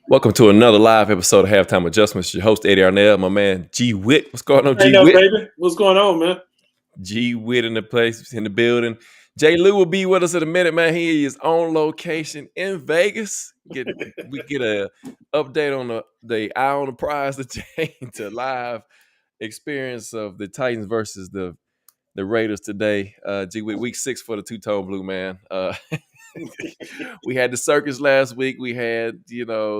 Welcome to another live episode of Halftime Adjustments. Your host, Eddie Arnell, my man, G Witt. What's going on, Hey G now, Witt? baby. What's going on, man? G Witt in the place, in the building. Jay Lou will be with us in a minute, man. He is on location in Vegas. We get a update on the eye on the prize to change to live experience of the Titans versus the Raiders today. G Witt, week 6 for the two-tone blue, man. We had the circus last week. We had,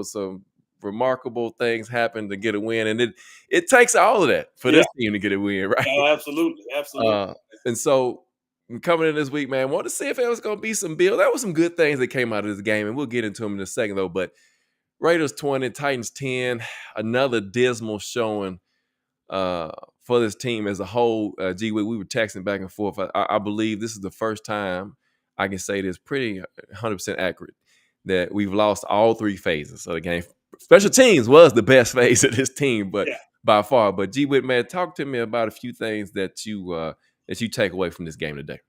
some remarkable things happen to get a win. And it takes all of that for Yeah, this team to get a win, right? absolutely, absolutely. And so coming in this week, man, want to see if there was going to be some build. There was some good things that came out of this game, and we'll get into them in a second, though. But Raiders 20, Titans 10, another dismal showing for this team as a whole. We were texting back and forth. I believe this is the first time I can say this pretty 100% accurate that we've lost all three phases of the game. Special teams was the best phase of this team, but Yeah. by far. But man, talk to me about a few things that you take away from this game today.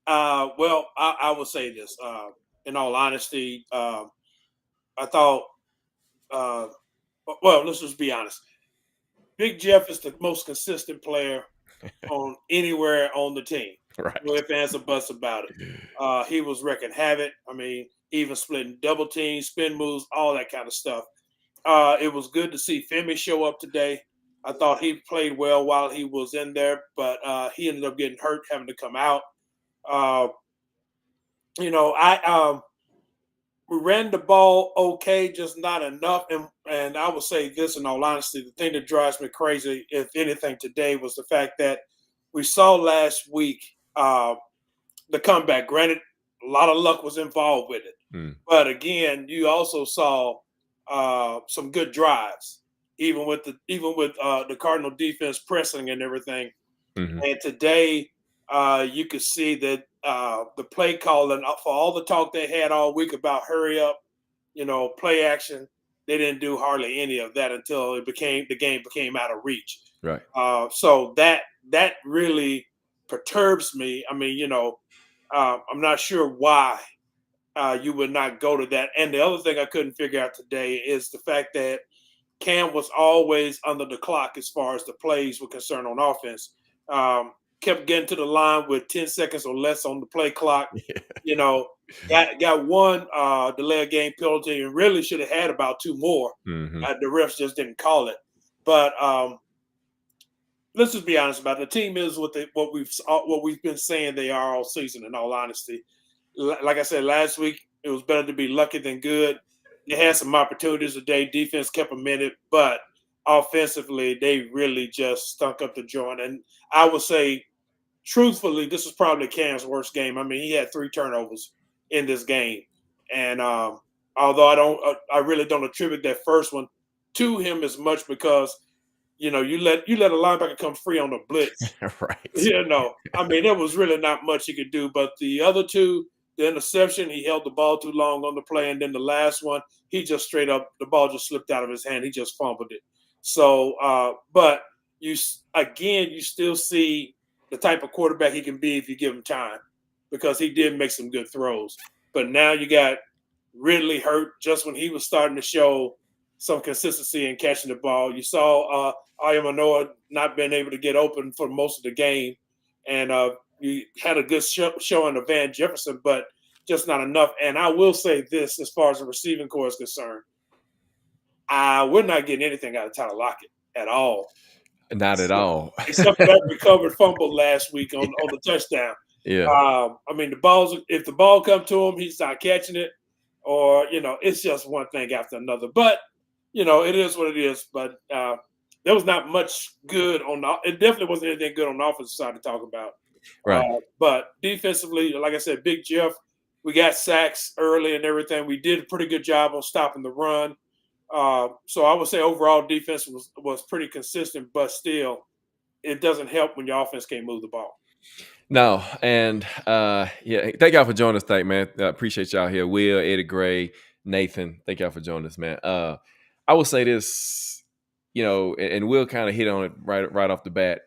Well, I will say this. In all honesty, I thought. Uh, well, let's just be honest. Big Jeff is the most consistent player on anywhere on the team. Right. No ifs, ands, or buts about it. He was wrecking havoc. I mean, even splitting double teams, spin moves, all that kind of stuff. It was good to see Femi show up today. I thought he played well while he was in there, but he ended up getting hurt, having to come out. Uh, I we ran the ball okay, just not enough. And I will say this in all honesty, the thing that drives me crazy, if anything, today was the fact that we saw last week the comeback. Granted, a lot of luck was involved with it, but again, you also saw some good drives, even with the Cardinal defense pressing and everything. Mm-hmm. And today, you could see that the play calling for all the talk they had all week about hurry up, play action. They didn't do hardly any of that until the game became out of reach. Right. So that really perturbs me. I mean, I'm not sure why you would not go to that. And the other thing I couldn't figure out today is the fact that Cam was always under the clock as far as the plays were concerned on offense. Kept getting to the line with 10 seconds or less on the play clock. Yeah. Got one delay of game penalty and really should have had about two more. Mm-hmm. The refs just didn't call it. But let's just be honest about it. The team is what we've been saying they are all season. In all honesty, like I said last week, it was better to be lucky than good. They had some opportunities today. Defense kept them in it, but offensively, they really just stunk up the joint. And I would say, truthfully, this is probably Cam's worst game. I mean, he had 3 turnovers in this game, and although I really don't attribute that first one to him as much because you let a linebacker come free on the blitz. Right. I mean, there was really not much he could do. But the other two, the interception, he held the ball too long on the play, and then the last one, he just straight up, the ball just slipped out of his hand. He just fumbled it. So, but you still see the type of quarterback he can be if you give him time, because he did make some good throws. But now you got Ridley hurt just when he was starting to show some consistency in catching the ball. You saw Ayamanoa not being able to get open for most of the game, and you had a good showing of Van Jefferson, but just not enough. And I will say this, as far as the receiving corps is concerned, we're not getting anything out of Tyler Lockett at all. Not at all. Except for that recovered fumble last week on the touchdown. Yeah. I mean, if the ball comes to him, he's not catching it, or it's just one thing after another. But it is what it is. But there was not much good it definitely wasn't anything good on the offensive side to talk about. Right. But defensively, like I said, Big Jeff, we got sacks early and everything. We did a pretty good job on stopping the run. So I would say overall defense was pretty consistent, but still, it doesn't help when your offense can't move the ball. No, and thank y'all for joining us tonight, man. Appreciate y'all here. Will, Eddie Gray, Nathan, thank y'all for joining us, man. I will say this, and Will kind of hit on it right off the bat.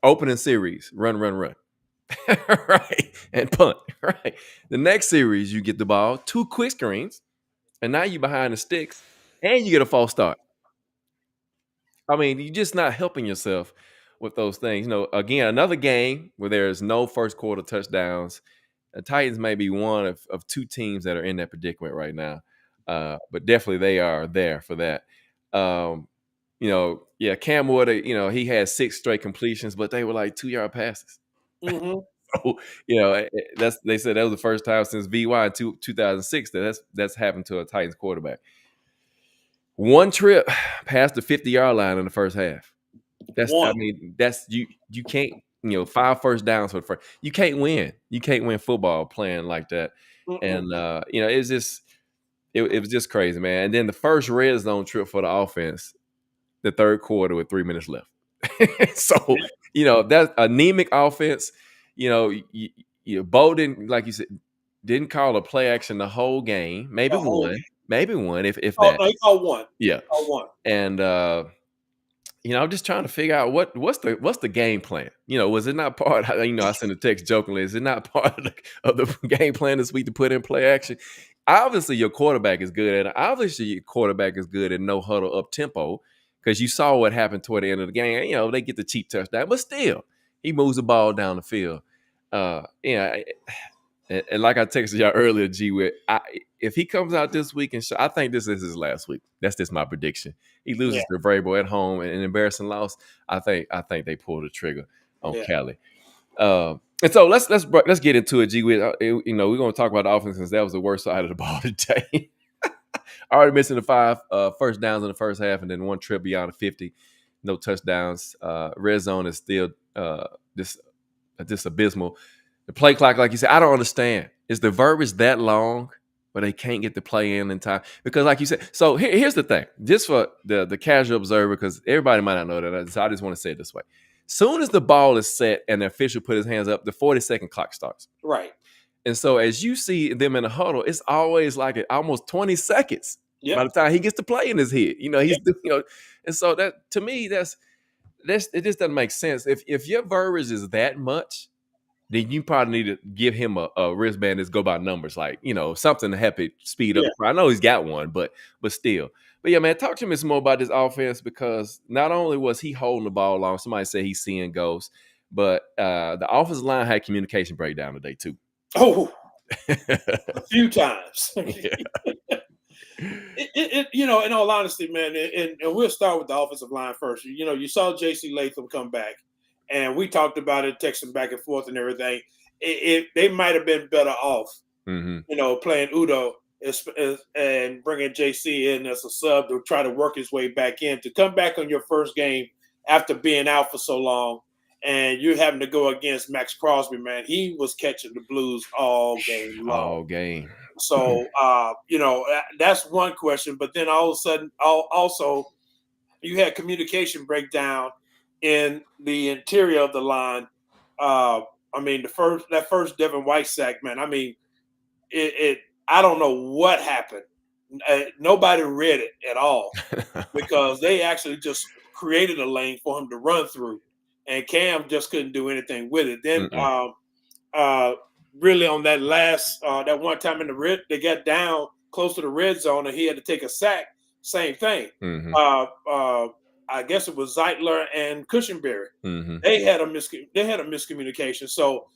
Opening series, run, right, and punt, right. The next series, you get the ball, 2 quick screens, and now you behind the sticks, and you get a false start. I mean, you're just not helping yourself with those things. Again, another game where there's no first quarter touchdowns. The Titans may be one of two teams that are in that predicament right now. But definitely they are there for that. Um, yeah, Cam Ward, he had 6 straight completions, but they were like 2-yard passes. Mm-hmm. So, they said that was the first time since VY in 2006 that's happened to a Titans quarterback. One trip past the 50-yard line in the first half. That's you can't, 5 first downs for the first. You can't win. You can't win football playing like that. Mm-mm. And it's just it was just crazy, man. And then the first red zone trip for the offense, the third quarter with 3 minutes left. So, that's anemic offense. Bowden, like you said, didn't call a play action the whole game. Maybe The whole one. game. Maybe one, if Oh that. no, he called one. Yeah. He called one. And I'm just trying to figure out what's the game plan. Was it not part? I sent a text jokingly. Is it not part of the game plan this week to put in play action? Obviously, your quarterback is good at it. Obviously, your quarterback is good at no huddle up tempo, because you saw what happened toward the end of the game. They get the cheap touchdown, but still, he moves the ball down the field. And like I texted y'all earlier, G, if he comes out this week and I think this is his last week. That's just my prediction. He loses to Vrabel at home in an embarrassing loss. I think they pull the trigger on Cali. And so let's get into it, G. We're going to talk about the offense since that was the worst side of the ball today. Already missing the 5 first downs in the first half, and then one trip beyond the 50. No touchdowns. Red zone is still this abysmal. The play clock, like you said, I don't understand. Is the verbiage that long where they can't get the play in time? Because like you said, so here's the thing. Just for the casual observer, because everybody might not know that, so I just want to say it this way. Soon as the ball is set and the official put his hands up, the 40-second clock starts. Right. And so as you see them in the huddle, it's always like almost 20 seconds by the time he gets to play in his head. And so that, to me, it just doesn't make sense. If your verbiage is that much, then you probably need to give him a wristband that's go by numbers, like, something to help it speed up. I know he's got one, but still. But yeah, man, talk to me some more about this offense, because not only was he holding the ball long, somebody said he's seeing ghosts, but the offensive line had communication breakdown today too. Oh, a few times. In all honesty, man, and we'll start with the offensive line first. You saw J.C. Latham come back. And we talked about it, texting back and forth and everything. They might have been better off, playing Udo and bringing JC in as a sub to try to work his way back in. To come back on your first game after being out for so long, and you're having to go against Max Crosby, man, he was catching the blues all game long. All game. So, that's one question. But then all of a sudden, also, you had communication breakdown in the interior of the line. That first Devin White sack, man. I mean, I don't know what happened. Nobody read it at all, because they actually just created a lane for him to run through, and Cam just couldn't do anything with it. Then, really on that last that one time in the red, they got down close to the red zone, and he had to take a sack. Same thing. I guess it was Zeitler and Cushenberry. They had a miscommunication. So,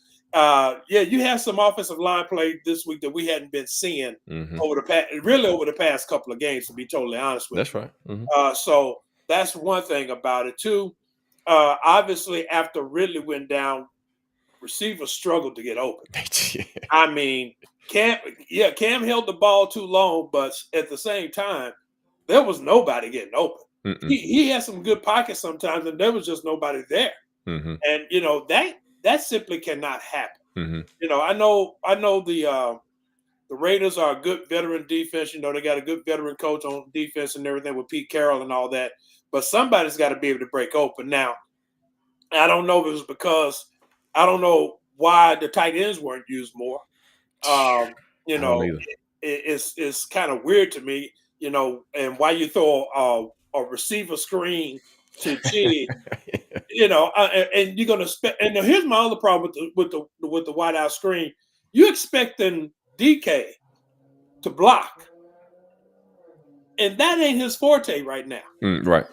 you have some offensive line play this week that we hadn't been seeing over the past couple of games, to be totally honest with you. That's right. So that's one thing about it too. Obviously, after Ridley went down, receivers struggled to get open. I mean, Cam held the ball too long, but at the same time, there was nobody getting open. He had some good pockets sometimes, and there was just nobody there. And that simply cannot happen. I know the Raiders are a good veteran defense. They got a good veteran coach on defense and everything with Pete Carroll and all that. But somebody's got to be able to break open. Now, I don't know if it was because I don't know why the tight ends weren't used more. It's kind of weird to me. And why you throw a receiver screen to G, and you're gonna spend. And now here's my other problem with the wideout screen. You expecting DK to block, and that ain't his forte right now. Right.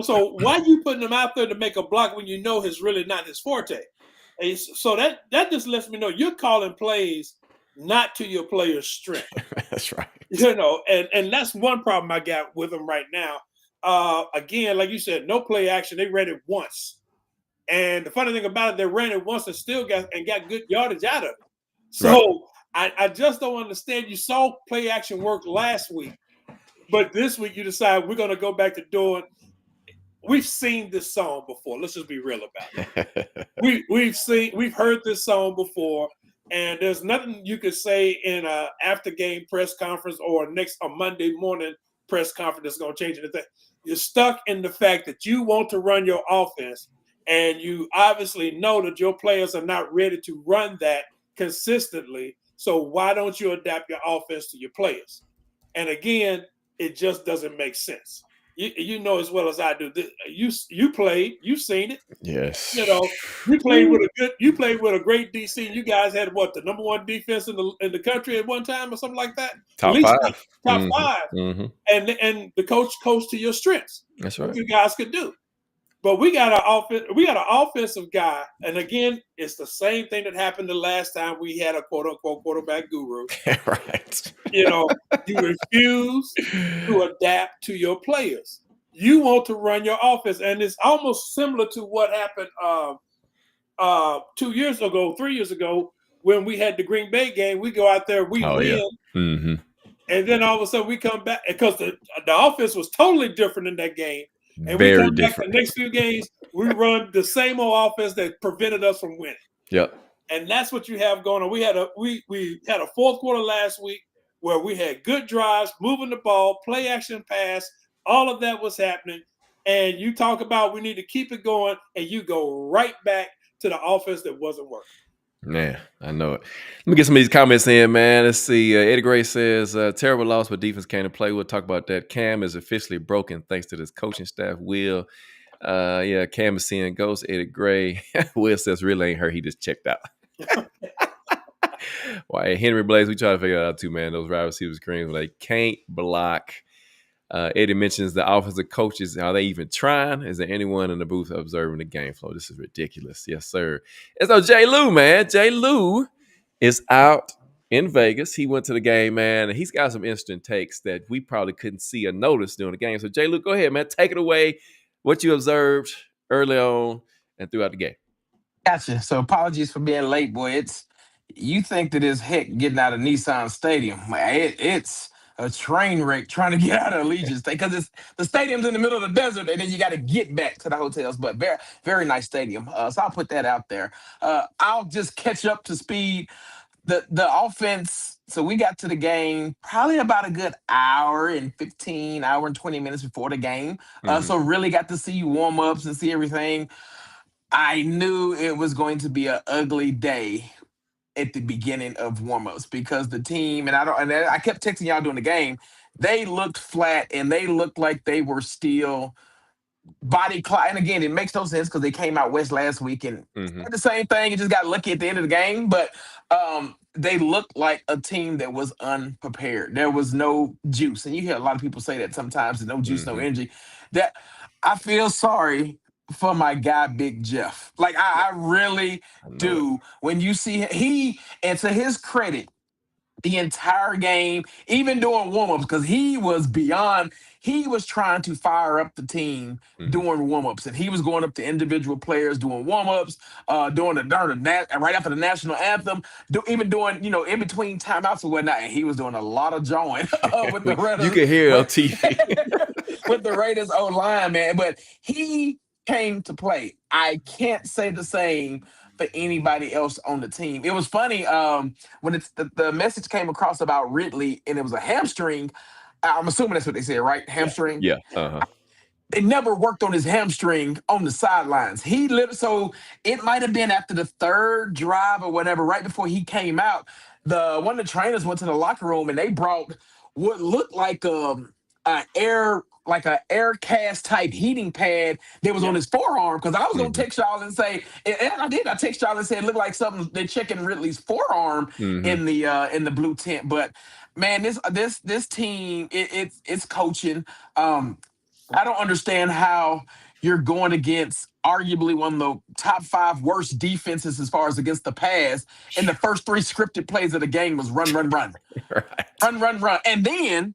So why you putting him out there to make a block when you know it's really not his forte? And so that just lets me know you're calling plays not to your player's strength. That's right. And that's one problem I got with him right now. Again, like you said, no play action. They ran it once. And the funny thing about it, they ran it once and still got good yardage out of it. So I just don't understand. You saw play action work last week, but this week you decide we're going to go back to doing. We've seen this song before. Let's just be real about it. We've heard this song before, and there's nothing you could say in a after game press conference or a Monday morning press conference that's going to change anything. You're stuck in the fact that you want to run your offense, and you obviously know that your players are not ready to run that consistently. So why don't you adapt your offense to your players? And again, it just doesn't make sense. You know as well as I do. You played, you've seen it. Yes. You played with a great DC. You guys had the number one defense in the country at one time or something like that. Top five. Top five. Mm-hmm. And the coach coached to your strengths. That's right. What you guys could do. But we got an offensive guy, and again, it's the same thing that happened the last time we had a quote unquote quarterback guru. Right. You refuse to adapt to your players. You want to run your offense, and it's almost similar to what happened 2 years ago, 3 years ago, when we had the Green Bay game. We go out there, we win, yeah. Mm-hmm. And then all of a sudden we come back because the offense was totally different in that game. And Very we come different. back the next few games, we run the same old offense that prevented us from winning. Yep. And that's what you have going on. We had a fourth quarter last week where we had good drives, moving the ball, play action pass, all of that was happening. And you talk about we need to keep it going, and you go right back to the offense that wasn't working. Man, I know it. Let me get some of these comments in, man. Let's see. Eddie Gray says, terrible loss, but defense came to play. We'll talk about that. Cam is officially broken thanks to this coaching staff. Will, Cam is seeing ghosts. Eddie Gray. Will says, really ain't hurt. He just checked out. Why, Henry Blaze, we try to figure that out too, man. Those wide receivers screens, they can't block. Eddie mentions the offensive coaches. Are they even trying? Is there anyone in the booth observing the game flow? This is ridiculous. Yes, sir. It's no Jay Lou, man. Jay Lou is out in Vegas. He went to the game, man, and he's got some interesting takes that we probably couldn't see or notice during the game. So, Jay Lou, go ahead, man. Take it away. What you observed early on and throughout the game. Gotcha. So, apologies for being late, boy. You think that it's heck getting out of Nissan Stadium. It's a train wreck trying to get out of Allegiant Stadium because the stadium's in the middle of the desert, and then you got to get back to the hotels. But very, very nice stadium. So I'll put that out there. I'll just catch up to speed. The offense. So we got to the game probably about a good hour and 20 minutes before the game. So really got to see warm ups and see everything. I knew it was going to be an ugly day at the beginning of warmups because the team and I kept texting y'all during the game. They looked flat and they looked like they were still body clock. And again, it makes no sense because they came out west last week and did the same thing and just got lucky at the end of the game. But they looked like a team that was unprepared. There was no juice, and you hear a lot of people say that sometimes. There's no juice, no energy. That I feel sorry for my guy, Big Jeff. Like, I really do. When you see and to his credit, the entire game, even during warm-ups, because he was trying to fire up the team during warm-ups. And he was going up to individual players doing warm-ups, right after the national anthem, even doing, in between timeouts and whatnot. And he was doing a lot of jawing with the Raiders. You can hear it on TV. With the Raiders O-line, man. But he came to play. I can't say the same for anybody else on the team. It was funny when the message came across about Ridley and it was a hamstring. I'm assuming that's what they said, right? Hamstring. Yeah. They never worked on his hamstring on the sidelines. So it might have been after the third drive or whatever, right before he came out. One of the trainers went to the locker room and they brought what looked like an air cast type heating pad that was on his forearm. Because I was gonna text y'all and say, and I did. I text y'all and said it looked like something they're checking Ridley's forearm in the blue tent. But man, this team, it's coaching. I don't understand how you're going against arguably one of the top 5 worst defenses as far as against the pass, and the first 3 scripted plays of the game was run, run, run. Right. Run. And then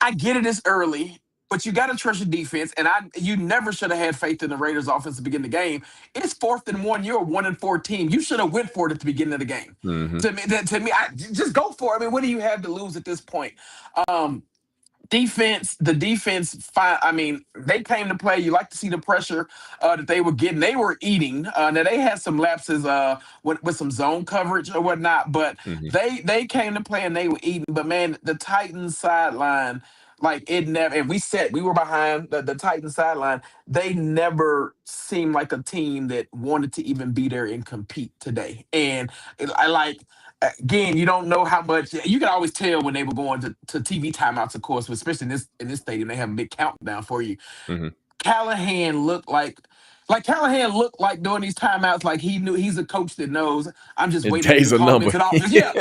I get it, it's early, but you got to trust your defense. And you never should have had faith in the Raiders' offense to begin the game. It's 4th and 1. You're a 1-4 team. You should have went for it at the beginning of the game. Mm-hmm. To me, just go for it. I mean, what do you have to lose at this point? The defense, I mean, they came to play. You like to see the pressure that they were getting. They were eating. Now they had some lapses with some zone coverage or whatnot, but they came to play and they were eating. But man, the Titans sideline, like it never. And we were behind the Titans sideline. They never seemed like a team that wanted to even be there and compete today. And I like. Again, you don't know how much you can always tell when they were going to TV timeouts, of course, but especially in this stadium, they have a big countdown for you. Mm-hmm. Callahan looked like during these timeouts, like he knew he's a coach that knows I'm just waiting days to a call number. into the office. Yeah,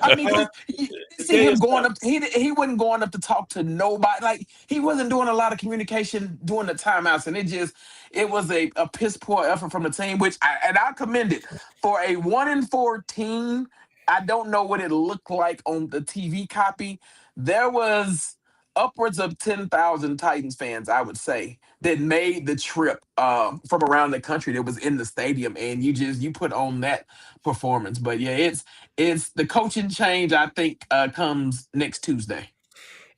I mean, you see him going up. He wasn't going up to talk to nobody. Like he wasn't doing a lot of communication during the timeouts, and it was a piss poor effort from the team, which I commend it for a 1-4 team. I don't know what it looked like on the TV copy. There was upwards of 10,000 Titans fans, I would say, that made the trip from around the country that was in the stadium, and you put on that performance. But yeah, it's the coaching change, I think, comes next Tuesday.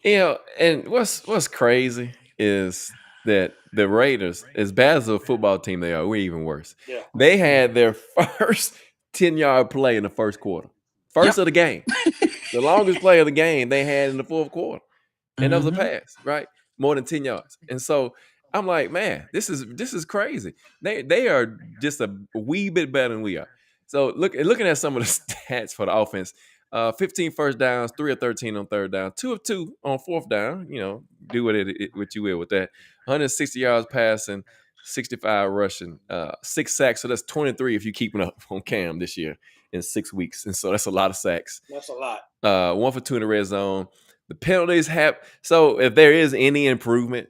And what's crazy is that the Raiders, as bad as a football team they are, we're even worse. Yeah. They had their first 10-yard play in the first quarter. First of the game. The longest play of the game they had in the fourth quarter. And that was a pass, right? More than 10 yards. And so I'm like, man, this is crazy. They are just a wee bit better than we are. So looking at some of the stats for the offense, 15 first downs, 3 of 13 on third down, 2 of 2 on fourth down. You know, do what you will with that. 160 yards passing, 65 rushing, 6 sacks. So that's 23 if you're keeping up on Cam this year in 6 weeks. And so that's a lot of sacks. That's a lot. 1 for 2 in the red zone. The penalties have – so if there is any improvement,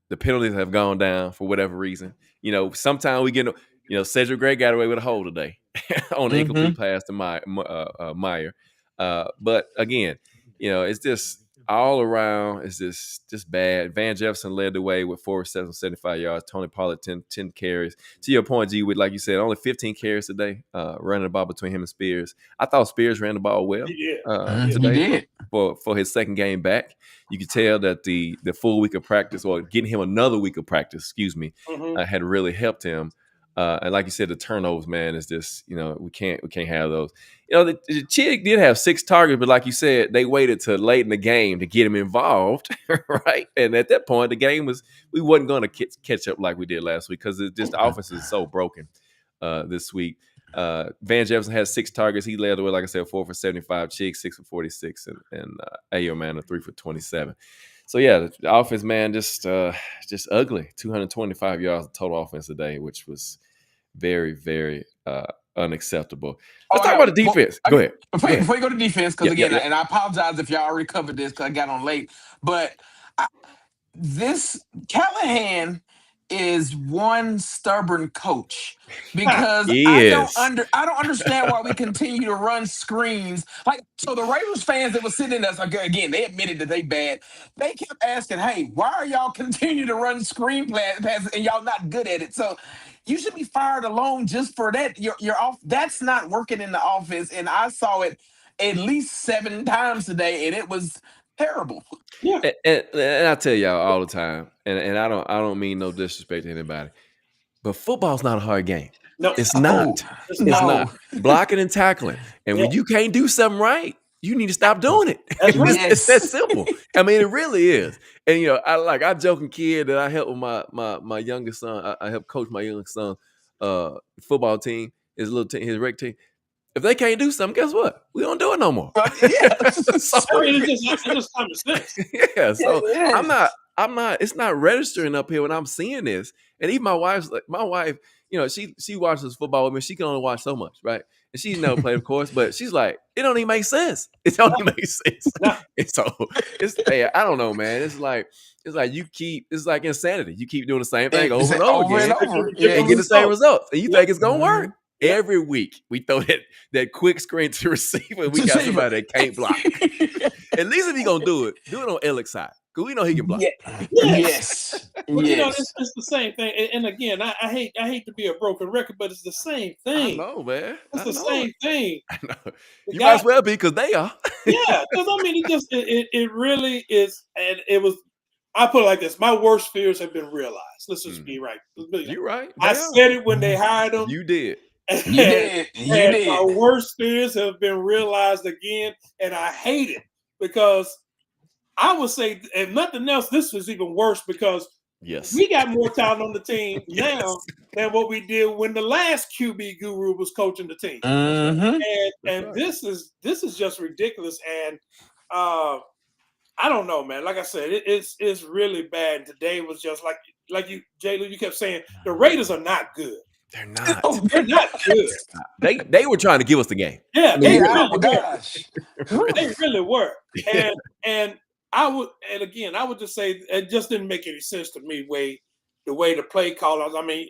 the penalties have gone down for whatever reason. You know, sometimes we get – Cedric Gray got away with a hold today on the incomplete pass to Meyer. But, again, it's just all around it's just bad. Van Jefferson led the way with 4 receptions, 75 yards. Tony Pollard, 10 carries. To your point, G, with like you said, only 15 carries today, running the ball between him and Spears. I thought Spears ran the ball well today for his second game back. You could tell that the full week of practice, or getting him another week of practice, had really helped him. And like you said, the turnovers, man, is just, we can't have those. The Chig did have 6 targets, but like you said, they waited till late in the game to get him involved, right? And at that point, the game we wasn't going to catch up like we did last week because the offense is so broken this week. Van Jefferson had 6 targets. He led the way, like I said, 4 for 75. Chig 6 for 46, and Ayo, man, 3 for 27. So yeah, the offense, man, just ugly. 225 yards of total offense today, which was very, very unacceptable. Let's talk about the defense. Go ahead. Before you go to defense, because and I apologize if y'all already covered this because I got on late, but this Callahan is one stubborn coach because I don't understand why we continue to run screens. Like, so the Raiders fans that were sitting in us, again, they admitted that they bad. They kept asking, hey, why are y'all continuing to run screen passes and y'all not good at it? So you should be fired alone just for that. You're off. That's not working in the offense. And I saw it at least 7 times today, and it was terrible. Yeah, and I tell y'all all the time, and I don't mean no disrespect to anybody, but football's not a hard game. No, it's not. It's not. Blocking and tackling, and when you can't do something right, you need to stop doing it. It's that simple. I mean, it really is. And I joking kid that I help with my youngest son. I help coach my youngest son football team, his little team, his rec team. If they can't do something, guess what? We don't do it no more. It's just common sense. Yeah. So I'm not. It's not registering up here when I'm seeing this. And even my wife, you know, she watches football with me. She can only watch so much, right? And she's never played, of course, but she's like, it don't even make sense. It don't even make sense. Nah. And so hey, I don't know, man. It's like it's like insanity. You keep doing the same thing over and over again over. and get the same results. And you think it's gonna work. Yep. Every week we throw that quick screen to receiver. And we got somebody that can't block. At least if he gonna do it on Alex side. Because we know he can block. Yes. Well, you know, it's the same thing. And again, I hate to be a broken record, but it's the same I thing. know, man. It's the same thing. I know. The You guy- might as well be because they are. Yeah, because I mean, it really is, and it was. I put it like this: my worst fears have been realized. Let's just be right. You're right. I They are. said it when they hired him. You did. And, You did. You and did. my worst fears have been realized again, and I hate it because I would say, if nothing else, this was even worse because Yes. we got more talent on the team Yes. now than what we did when the last QB guru was coaching the team. Mhm. And right. this is just ridiculous. And I don't know, man. Like I said, it's really bad. Today was just like you, J. Lou, you kept saying the Raiders are not good. They're not. They're not good. They were trying to give us the game. Yeah, they Yeah, really oh my were. gosh. They really were. And I would just say it just didn't make any sense to me the way the play callers. I mean,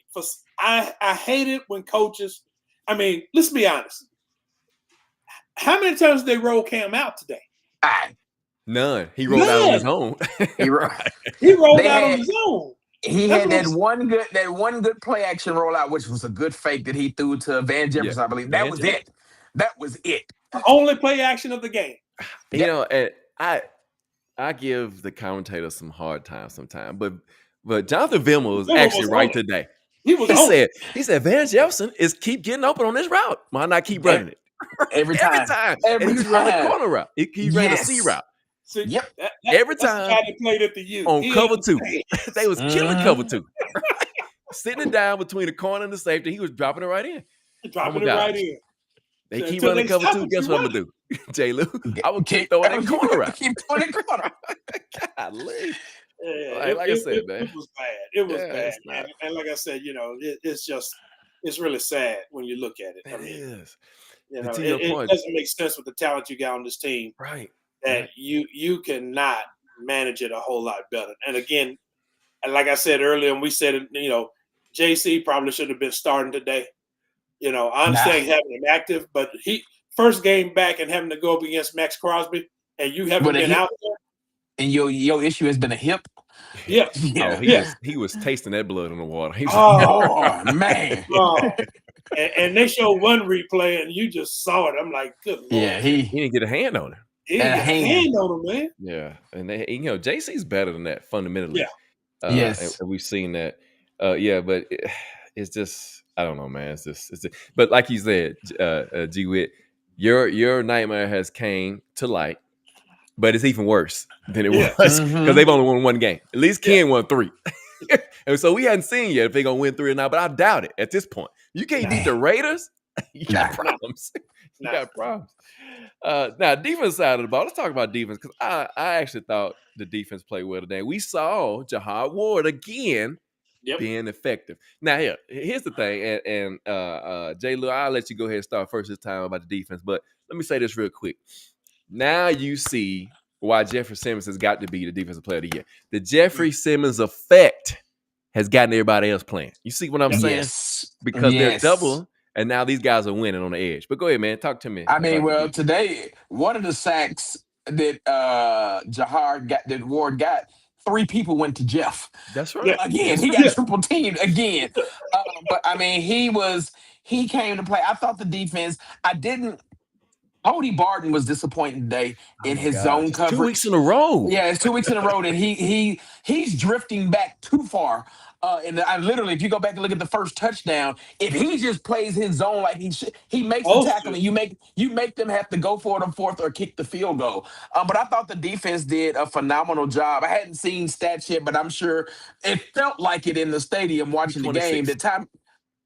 I hate it when coaches. I mean, let's be honest. How many times did they roll Cam out today? None. He rolled out on his own. He right. He rolled They out on had- his own. He That's had what that one good play action rollout, which was a good fake that he threw to Van Jefferson, I believe. That Van was Jefferson. it. That was it. The only play action of the game. You know, and I give the commentators some hard time sometimes, but Jonathan Vilma was Vilma actually was right on it. today. He was He on. said Van Jefferson is keep getting open on this route. Why not keep running it? Every time. And he was running time. the corner route. He ran a Yes. C route. See, Yep. Every that's the time guy that played at the U. on He cover ain't 2. playing. They was killing Mhm. cover 2. Sitting it down between the corner and the safety. He was dropping it right in. Dropping Oh it my right gosh. in. They So keep until running they cover stop 2. it, Guess you what I'm going to do? J. Lou, I would keep throwing that corner out. Keep throwing that corner. Golly. Yeah, Like I said, man. it was bad. It was Yeah, bad, it's not. and like I said, you know, it's really sad when you look at it. I It mean, is. you And know, to your it point- doesn't make sense with the talent you got on this team Right. that Right. you cannot manage it a whole lot better. And again, and like I said earlier, and we said it, you know, JC probably should have been starting today. You know, I understand having him active, but he first game back and having to go up against Max Crosby, and you haven't But been he- out there. And your issue has been a hip. Yeah. Oh, Yeah. he was tasting that blood in the water. He was, Oh man. Oh. And they show one replay, and you just saw it. I'm like, good Lord. Yeah, he didn't get a hand on it. He didn't get a hand on him, man. Yeah, and JC's better than that fundamentally. Yeah. Yes. and we've seen that. But it's just I don't know, man. It's just. But like you said, G Wit, your nightmare has came to light, but it's even worse than it Yeah. was Mhm. because they've only won one game. At least Ken won 3, and so we hadn't seen yet if they're gonna win 3 or not. But I doubt it at this point. You can't beat the Raiders. You got Nah. problems. You Nah. got problems. Now, defense side of the ball. Let's talk about defense because I actually thought the defense played well today. We saw Jahad Ward again Yep. being effective. Now, here's the thing, and J. Lou, I'll let you go ahead and start first this time about the defense. But let me say this real quick. Now you see why Jeffrey Simmons has got to be the defensive player of the year. The Jeffrey Simmons effect has gotten everybody else playing. You see what I'm saying? Yes. Because they're Yes. double, and now these guys are winning on the edge. But go ahead, man. Talk to me. I mean, about the well, defense. today one of the sacks that that Ward got, 3 people went to Jeff. That's right. Yeah. Again, he got triple teamed again. But I mean, he came to play. I thought the defense. Cody Barton was disappointing today in Oh, his gosh. zone It's coverage. 2 weeks in a row. Yeah, it's 2 weeks in a row, and he's drifting back too far. And I literally, if you go back and look at the first touchdown, if he just plays his zone like he makes the tackle, and you make them have to go for it on 4th or kick the field goal. But I thought the defense did a phenomenal job. I hadn't seen stats yet, but I'm sure it felt like it in the stadium watching the game. 26.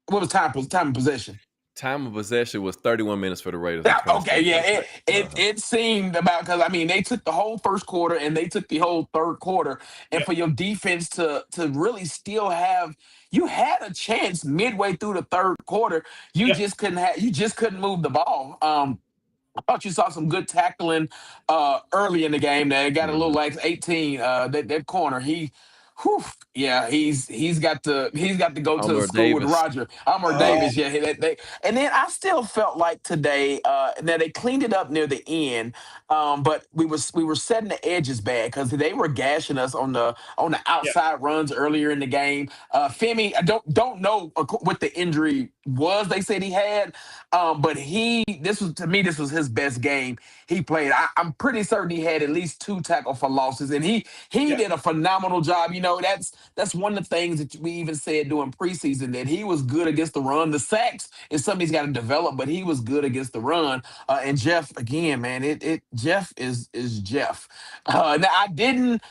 What was time of possession? Time of possession was 31 minutes for the Raiders and Okay, 27 for yeah, the Saints. it seemed about because I mean they took the whole first quarter and they took the whole third quarter, and Yeah. for your defense to really still have you had a chance midway through the third quarter, Yeah. you just couldn't move the ball. I thought you saw some good tackling early in the game. That got a little Mhm. like 18. That corner, whew, yeah, he's got to go to Omar school with Davis. Roger Amar Uh, Davis. Yeah, and then I still felt like today. Now they cleaned it up near the end, but we were setting the edges bad because they were gashing us on the yeah. outside runs earlier in the game. Femi, I don't know what the injury was. They said he had, but this was his best game he played. I'm pretty certain he had at least 2 tackle for losses, and he Yeah. did a phenomenal job. You know, that's one of the things that we even said during preseason that he was good against the run. The sacks is something he's got to develop, but he was good against the run. And Jeff, again, man, it Jeff is Jeff. Now I didn't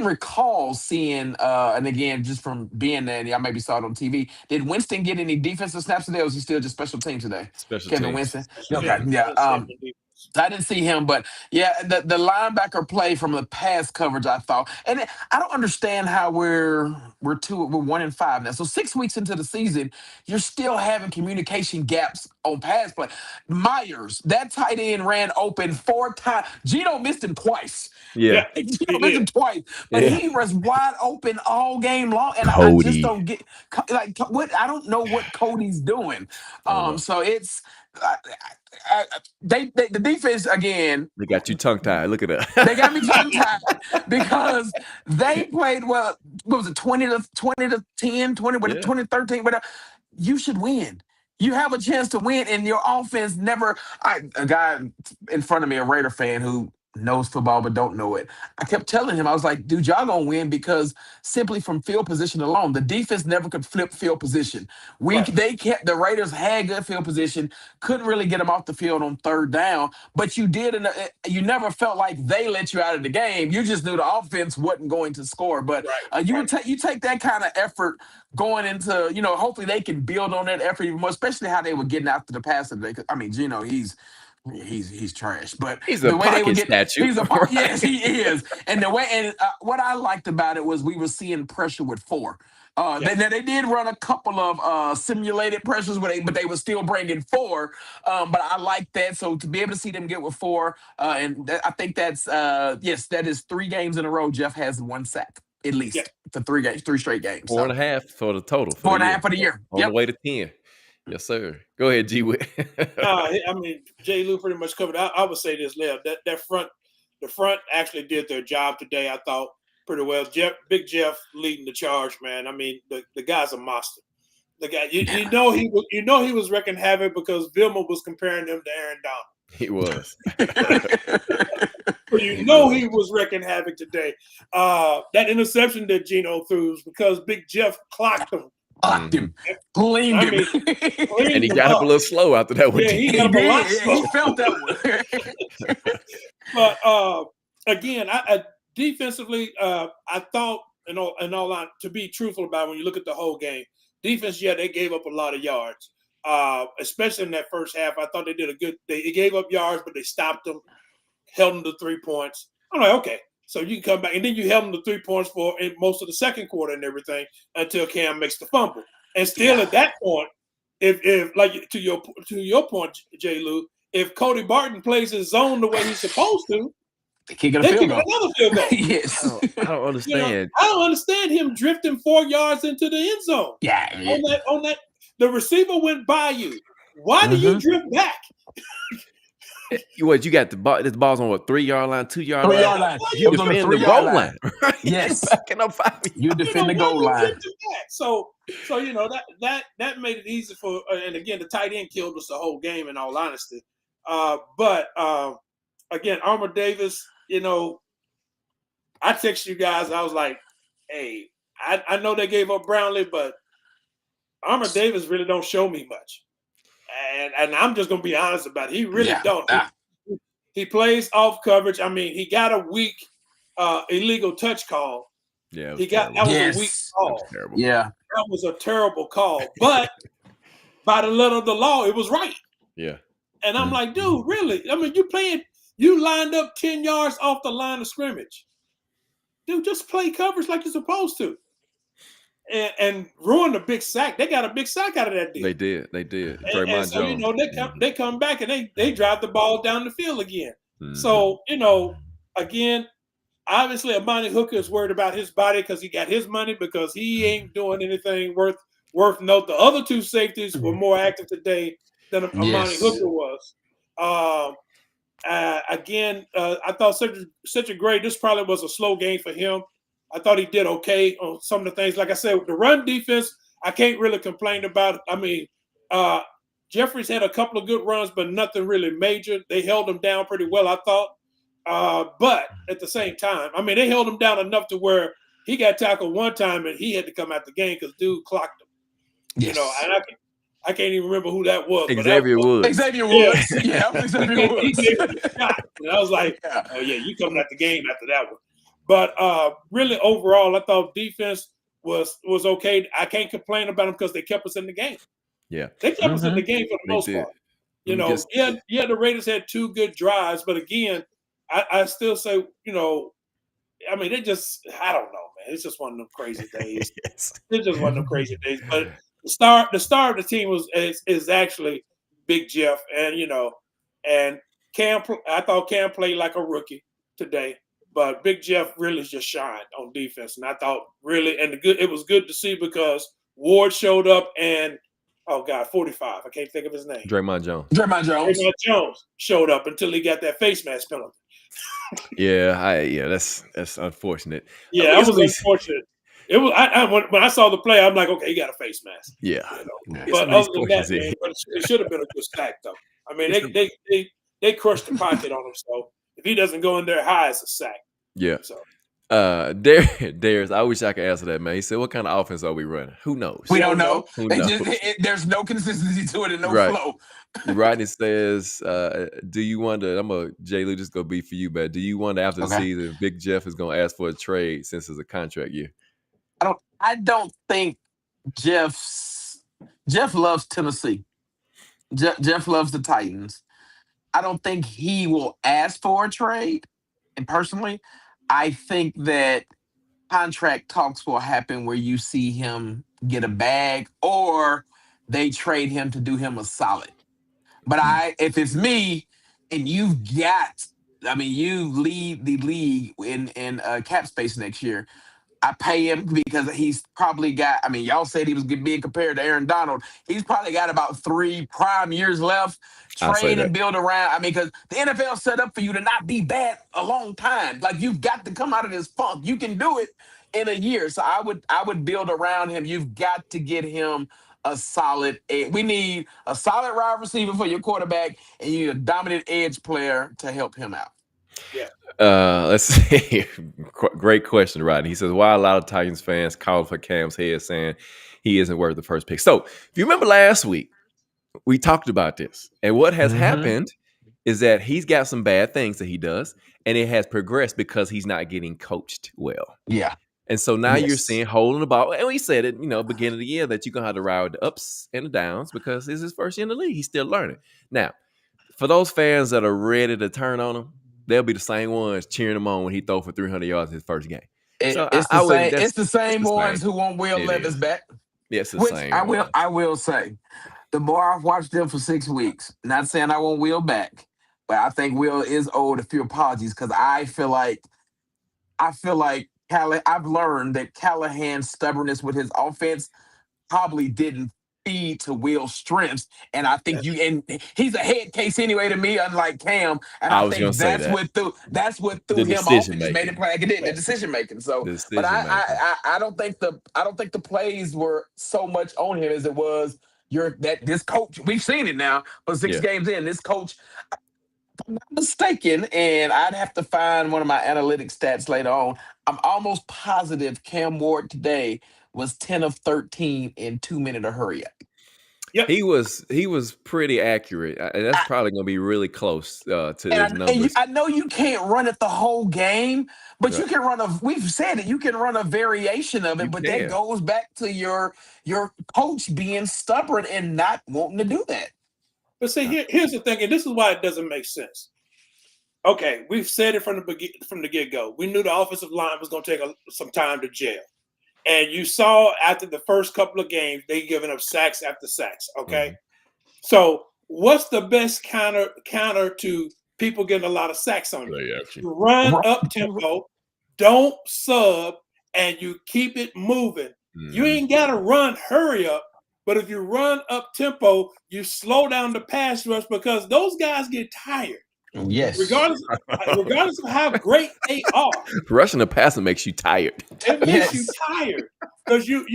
recall seeing, and again, just from being there, and I maybe saw it on TV. Did Winston get any defensive snaps today, or was he still just special team today? Special Kevin teams. Winston. Yeah. Okay, yeah. That's it, indeed. I didn't see him, but yeah, the linebacker play from the pass coverage, I thought, and I don't understand how we're 1-5 now. So 6 weeks into the season, you're still having communication gaps on pass play. Myers, that tight end ran open 4 times. Gino missed him twice. Yeah. Yeah. Gino He missed him did. twice, but Yeah. he was wide open all game long, and I just Cody. don't get like what I don't know what Cody's doing. I don't know. So it's. The defense again. They got you tongue tied. Look at that. They got me tongue tied because they played well. What was it, 20-10, 20 with Yeah. 2013? But you should win. You have a chance to win, and your offense never. A guy in front of me, a Raider fan who knows football but don't know it. I kept telling him, I was like, dude, y'all gonna win because simply from field position alone, the defense never could flip field position. Right. The Raiders had good field position, couldn't really get them off the field on third down, but you never felt like they let you out of the game. You just knew the offense wasn't going to score. But Right. you take that kind of effort going into, hopefully they can build on that effort even more, especially how they were getting after the passer today. 'Cause, I mean, Gino, he's trash, but He's the a way they would pocket get, statue. right. Yes, he is. And what I liked about it was we were seeing pressure with 4. Yeah. They did run a couple of simulated pressures, but they were still bringing 4. But I like that. So to be able to see them get with 4, I think that's yes, that is 3 games in a row. Jeff has 1 sack at least Yeah. for 3 straight games. 4.5 for the total. For 4.5 for the year. On the way to 10. Yes, sir. Go ahead, G. I mean, Jay Lou pretty much covered. I would say this, Lev. The front actually did their job today. I thought pretty well. Big Jeff leading the charge, man. I mean, the guy's a monster. The guy, he was wrecking havoc because Vilma was comparing him to Aaron Donald. He was. So he was wrecking havoc today. That interception that Gino threw was because Big Jeff clocked him. Clocked him, cleaned him. And he got up a little slow after that one. Yeah, he got up a lot slow. He felt that one. But again, I defensively, I thought, to be truthful about it, when you look at the whole game, defense, yeah, they gave up a lot of yards, especially in that first half. I thought they did they gave up yards, but they stopped them, held them to 3 points. I'm like, okay, so you can come back, and then you held them to 3 points for in most of the second quarter and everything until Cam makes the fumble. And still at that point, if like to your point, J. Lou, if Cody Barton plays his zone the way he's supposed to, they kick another field goal. Yes. I don't understand. I don't understand him drifting 4 yards into the end zone. Yeah. On that, the receiver went by you. Why do you drift back? What you got the ball? This ball's on 3-yard line, 2-yard line. 3-yard line. You defend the goal line. Right? Yes. Backing up 5. You defend the goal line. So that made it easy for. And again, the tight end killed us the whole game. In all honesty, but again, Armour Davis. I texted you guys. I was like, hey, I know they gave up Brownlee, but Armour Davis really don't show me much. And I'm just gonna be honest about it. He really don't. He plays off coverage. I mean, he got a weak illegal touch call. Yeah, that was a weak call. That was terrible. Yeah, that was a terrible call. But by the letter of the law, it was right. Yeah. And I'm like, dude, really? I mean, you lined up 10 yards off the line of scrimmage. Dude, just play coverage like you're supposed to. And ruin the big sack. They got a big sack out of that deal. They did. And so, they come back and they drive the ball down the field again. Mm-hmm. So, again, obviously Amani Hooker is worried about his body because he got his money because he ain't doing anything worth note. The other two safeties were more active today than Amani Hooker was. Again, I thought such a great. This probably was a slow game for him. I thought he did okay on some of the things. Like I said, the run defense, I can't really complain about it. I mean, Jeffries had a couple of good runs, but nothing really major. They held him down pretty well, I thought. But at the same time, I mean, they held him down enough to where he got tackled one time and he had to come out the game because dude clocked him. Yes. And I can't even remember who that was. Xavier Woods. Xavier Woods. Yeah, Xavier Woods. And I was like, oh, yeah, you coming out the game after that one. But really, overall, I thought defense was okay. I can't complain about them because they kept us in the game. Yeah. They kept us in the game for the most part. The Raiders had 2 good drives, but again, I still say, I mean, I don't know, man. It's just one of them crazy days. Yes. It's just one of them crazy days. But the star of the team is actually Big Jeff, and Cam. I thought Cam played like a rookie today. But Big Jeff really just shined on defense, and I thought it was good to see because Ward showed up and 45. I can't think of his name. Draymond Jones. Draymond Jones showed up until he got that face mask penalty. That's unfortunate. Yeah, that was unfortunate. It was. When I saw the play, I'm like, okay, he got a face mask. Yeah. But other than that, man, it should have been a good stack, though. I mean, they crushed the pocket on him. So if he doesn't go in there high, it's a sack. Yeah. So. Darius, I wish I could answer that, man. He said, what kind of offense are we running? Who knows? We don't know. Who knows? There's no consistency to it and no flow. Rodney says, do you wonder, Jay Lou, just go be for you, man. Do you wonder after the season, Big Jeff is going to ask for a trade since it's a contract year? I don't think Jeff loves Tennessee. Jeff loves the Titans. I don't think he will ask for a trade. And personally, I think that contract talks will happen where you see him get a bag or they trade him to do him a solid. But if it's me and you lead the league in cap space next year, I pay him because he's probably got, y'all said he was being compared to Aaron Donald. He's probably got about 3 prime years left. Trade and build around. Because the NFL set up for you to not be bad a long time. Like, you've got to come out of this funk. You can do it in a year. So I would build around him. You've got to get him a solid edge. We need a solid wide receiver for your quarterback, and you need a dominant edge player to help him out. Yeah. Let's see. Great question, Rodney. He says, why a lot of Titans fans call for Cam's head saying he isn't worth the first pick? So if you remember last week, we talked about this. And what has happened is that he's got some bad things that he does, and it has progressed because he's not getting coached well. Yeah. And so now you're seeing holding the ball. And we said it, beginning of the year, that you're going to have to ride with the ups and the downs because it's his first year in the league. He's still learning. Now, for those fans that are ready to turn on him, they'll be the same ones cheering him on when he throw for 300 yards his first game. It's the same ones who want Will Levis back. Yes, the same. I will say, the more I've watched them for 6 weeks, not saying I want Will back, but I think Will is owed a few apologies because I feel like I've learned that Callahan's stubbornness with his offense probably didn't feed to Will's strengths, and I think he's a head case anyway to me, unlike Cam. And I think that's what threw him off and just made it play like it did, the decision making. So, but I don't think the plays were so much on him as it was this coach. We've seen it now, but 6 games in, this coach. If I'm not mistaken, and I'd have to find one of my analytics stats later on. I'm almost positive Cam Ward today was 10 of 13 in 2-minute hurry up. Yep. He was pretty accurate. That's probably going to be really close to his numbers. I know you can't run it the whole game, but Right. you can run we've said it, you can run a variation of it, You but that can. goes back to your coach being stubborn and not wanting to do that. But see, here's the thing, and this is why it doesn't make sense. Okay, we've said it from the get-go. We knew the offensive line was going to take some time to gel. And you saw after the first couple of games, they giving up sacks after sacks. Okay. So what's the best counter to people getting a lot of sacks on you? You run up tempo, don't sub, and you keep it moving. You ain't got to run hurry up, but if you run up tempo, you slow down the pass rush because those guys get tired. Yes. Regardless of how great they are. Rushing the passer makes you tired. It makes you tired. Because you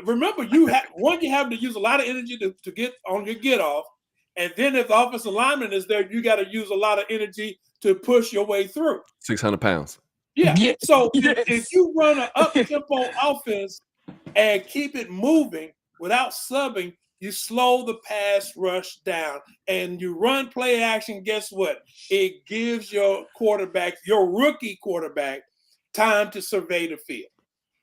remember you have to use a lot of energy to get on your get off. And then if the offensive lineman is there, you got to use a lot of energy to push your way through. 600 pounds. Yeah. Yes. So if you run an up-tempo offense and keep it moving without subbing, you slow the pass rush down and you run play action. Guess what? It gives your quarterback, your rookie quarterback, time to survey the field.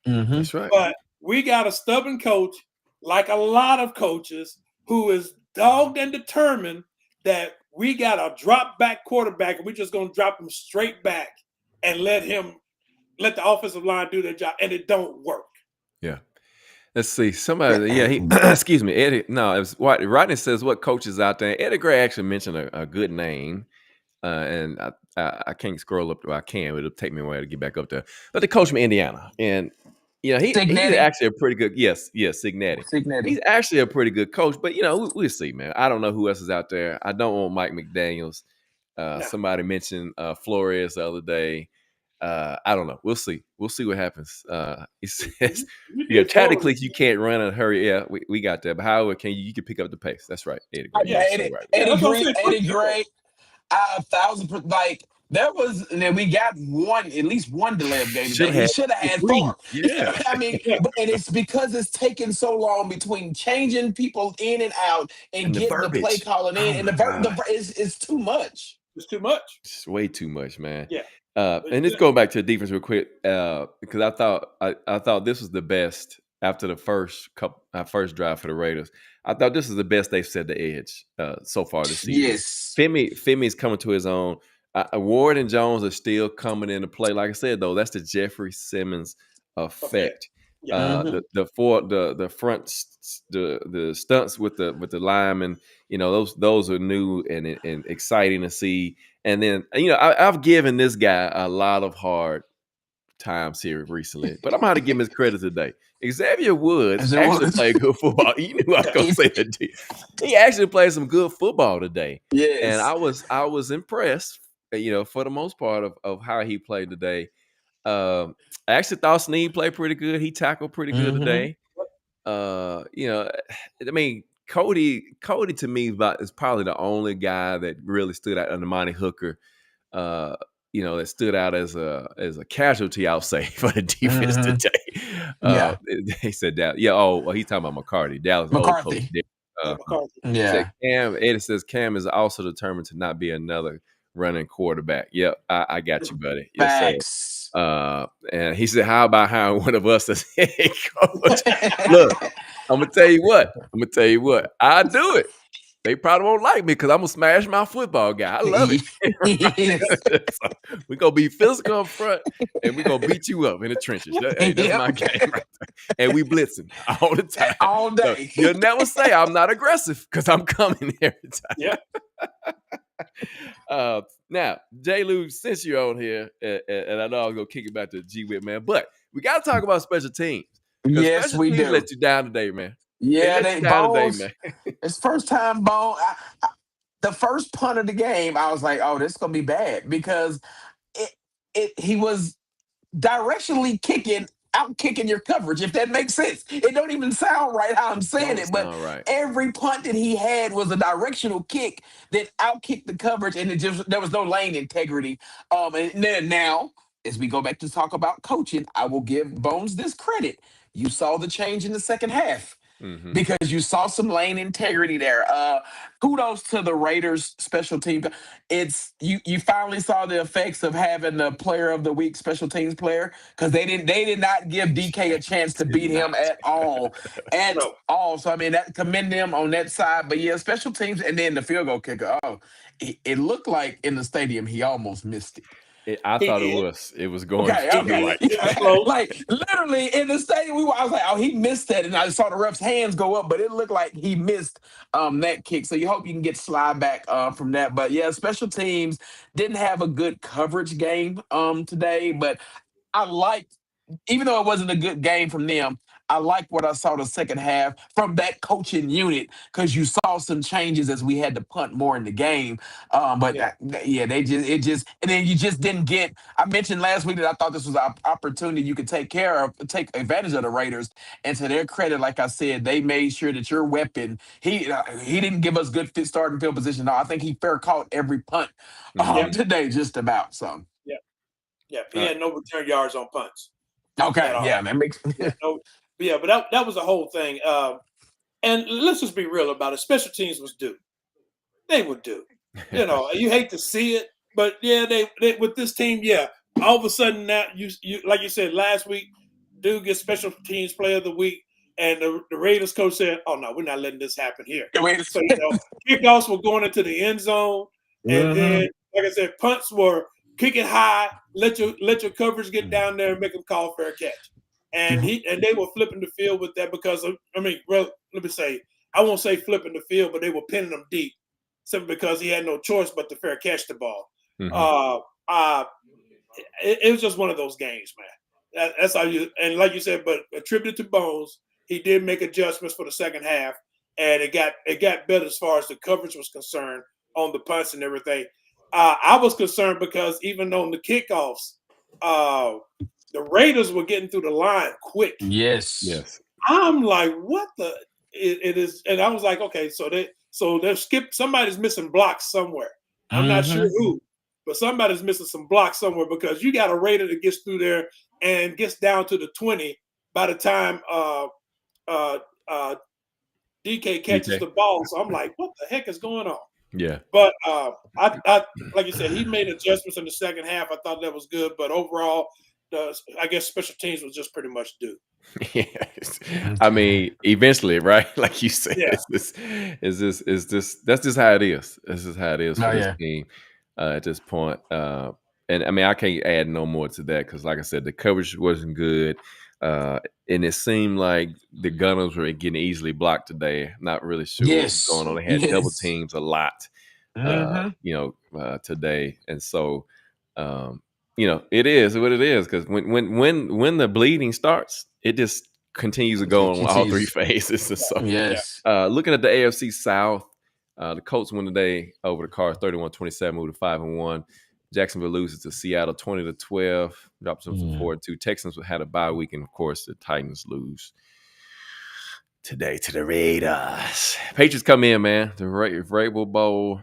That's right. But we got a stubborn coach, like a lot of coaches, who is dogged and determined that we got a drop back quarterback and we're just going to drop him straight back and let the offensive line do their job. And it don't work. Yeah. Let's see. Somebody, he excuse me, Eddie. No, it was Rodney says what coaches out there. Eddie Gray actually mentioned a good name, and I can't scroll up. Well, I can, but it'll take me a while to get back up there. But the coach from Indiana, and he's actually a pretty good. Yes, Cignetti. He's actually a pretty good coach, but we'll see, man. I don't know who else is out there. I don't want Mike McDaniels. Somebody mentioned Flores the other day. I don't know. We'll see. We'll see what happens. He says, technically you can't run and hurry. Yeah, we got that. But however, you can pick up the pace. That's right, Eddie Gray. Eddie Gray, 1,000%. Like there was, and then we got at least one delay of game. He should have had 4. Yeah, I mean, and it's because it's taken so long between changing people in and out and getting the play calling in, and the it's too much. It's too much. It's way too much, man. Yeah. And let's go back to the defense real quick, because I thought this was the best after the first drive for the Raiders. I thought this is the best they've set the edge so far this season. Yes, Femi's coming to his own. Ward and Jones are still coming into play. Like I said, though, that's the Jeffrey Simmons effect. The stunts with the linemen, those are new and exciting to see. And then I've given this guy a lot of hard times here recently, but I'm going to give him his credit today. Xavier Woods actually played good football. You knew I was going to say that. He actually played some good football today. Yes. And I was impressed, for the most part of how he played today. I actually thought Snead played pretty good. He tackled pretty good today. I mean, Cody to me is probably the only guy that really stood out under Monty Hooker. That stood out as a casualty, I'll say, for the defense today. They said that. Yeah. Oh, well, he's talking about McCarthy. Dallas McCarthy. Eddie says Cam is also determined to not be another running quarterback. Yep, I got you, buddy. Yes, and he said, "How about hiring one of us as head coach?" Look, I'm gonna tell you what. I do it. They probably won't like me because I'm gonna smash my football guy. I love it. So we're gonna be physical up front, and we're gonna beat you up in the trenches. That's my game, right there. And we blitzing all the time, all day. So you'll never say I'm not aggressive because I'm coming every time. Yeah. Now, J. Lou, since you're on here, and I know I'm gonna kick it back to G-Whip, man, but we got to talk about special teams. Yes, special we teams do. Let you down today, man. Yeah, Bones. It's first time, Bone. The first punt of the game, I was like, "Oh, this is gonna be bad," because he was directionally out kicking your coverage. If that makes sense, it don't even sound right how I'm saying it, but every punt that he had was a directional kick that outkicked the coverage, and there was no lane integrity. And then now, as we go back to talk about coaching, I will give Bones this credit. You saw the change in the second half. Mhm. because you saw some lane integrity there. Kudos to the Raiders special team. It's you finally saw the effects of having the player of the week special teams player, because they did not give DK a chance to Did beat him not. at all. At No. all. So I mean that commend them on that side. But yeah, special teams and then the field goal kicker. Oh, it looked like in the stadium he almost missed it. I He thought did. it was going Okay, He to the did. okay. right. It was close. Like literally in the stadium, I was like, oh, he missed that, and I saw the ref's hands go up, but it looked like he missed that kick. So you hope you can get slide back from that. But yeah, special teams didn't have a good coverage game today, but I liked, even though it wasn't a good game from them, I liked what I saw the second half from that coaching unit, because you saw some changes as we had to punt more in the game. But Yeah. yeah, and then you just didn't get. I mentioned last week that I thought this was an opportunity you could take advantage of the Raiders. And to their credit, like I said, they made sure that your weapon. He didn't give us good starting field position. No, I think he fair caught every punt Mhm. today, just about. So Yeah. Yeah. He had no return yards on punts at okay, all. yeah, that makes. Yeah. No. Yeah. But that was the whole thing. And let's just be real about it. Special teams was due. They would do. You know, you hate to see it, but yeah, they with this team, yeah. All of a sudden now you like you said last week, dude gets special teams player of the week, and the Raiders coach said, "Oh no, we're not letting this happen here." Wait a So kickoffs were going into the end zone, and Mhm. then like I said, punts were kicking high, let your coverage get down there and make them call fair catch. And they were flipping the field with that because I mean, well, let me say, I won't say flipping the field, but they were pinning them deep simply because he had no choice but to fair catch the ball. Mhm. It was just one of those games, man. That's how you, and like you said, but attributed to Bones, he did make adjustments for the second half, and it got better as far as the coverage was concerned on the punts and everything. I was concerned because even on the kickoffs, the Raiders were getting through the line quick. Yes. Yes. I'm like, what the? It is, and I was like, okay, so they're somebody's missing blocks somewhere. I'm not sure Mhm. who, but somebody's missing some blocks somewhere because you got a Raider that gets through there and gets down to the 20 by the time uh, DK catches DK. the ball. So I'm like, what the heck is going on? Yeah. But I like you said, he made adjustments in the second half. I thought that was good, but overall, I guess special teams was just pretty much due. Yes. I Okay. mean, eventually, right? Like you said, Yeah, that's just how it is. This is how it is for Oh this yeah. team at this point. And I mean, I can't add no more to that because, like I said, the coverage wasn't good. And it seemed like the Gunners were getting easily blocked today. Not really sure what was going Yes. on. They had double Yes. teams a lot, Mhm. today, and so it is what it is because when the bleeding starts, it just continues to go It on all three continues. phases. And so, yeah. Yes. looking at the AFC South, the Colts won today over the Cards 31-27, moved to 5-1. Jacksonville loses to Seattle 20-12, drops them from Mm. 4-2. Texans had a bye week, and of course, the Titans lose today to the Raiders. Patriots come in, man. The Vrabel Bowl.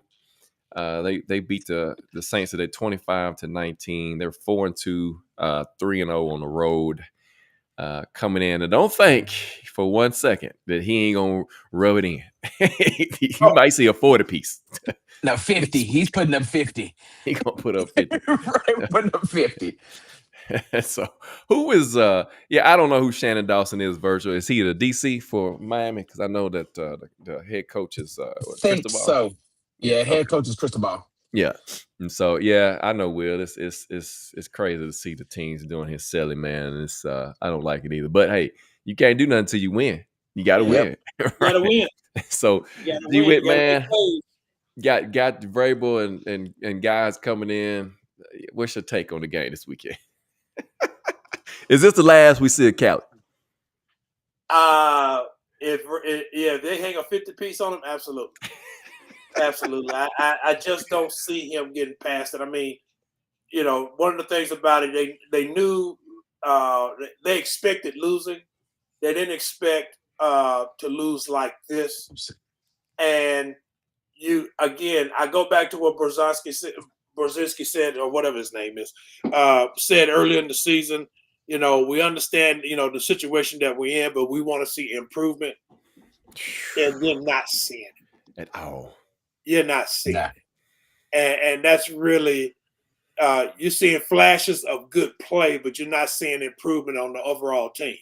They beat the Saints today 25-19. They're 4-2, 3-0 on the road. Coming in, and don't think for 1 second that he ain't gonna rub it in. You Oh, might see a 40 piece. Now 50. He's putting up 50. He gonna put up 50. Right, putting up 50. So who is I don't know who Shannon Dawson is virtual. Is he the DC for Miami? Because I know that the head coach is Think Cristobal. so. Yeah, Yeah, okay. head coach is Cristobal. Yeah. And so I know Will. It's crazy to see the teams doing his selling, man. And it's I don't like it either. But hey, you can't do nothing until you win. You gotta yeah. Yep. win. You gotta Right. win. So You gotta win. DeWitt, You gotta make man, plays. got Vrabel and guys coming in. What's your take on the game this weekend? Is this the last we see of Cali? If they hang a 50 piece on him, absolutely. Absolutely. I just don't see him getting past it. I mean, one of the things about it, they knew they expected losing. They didn't expect to lose like this. And I go back to what Brzezinski said, or whatever his name is, said earlier in the season. We understand, the situation that we're in, but we want to see improvement. and you're not seeing it. At all. You're not seeing Nah. it. And that's really you're seeing flashes of good play, but you're not seeing improvement on the overall team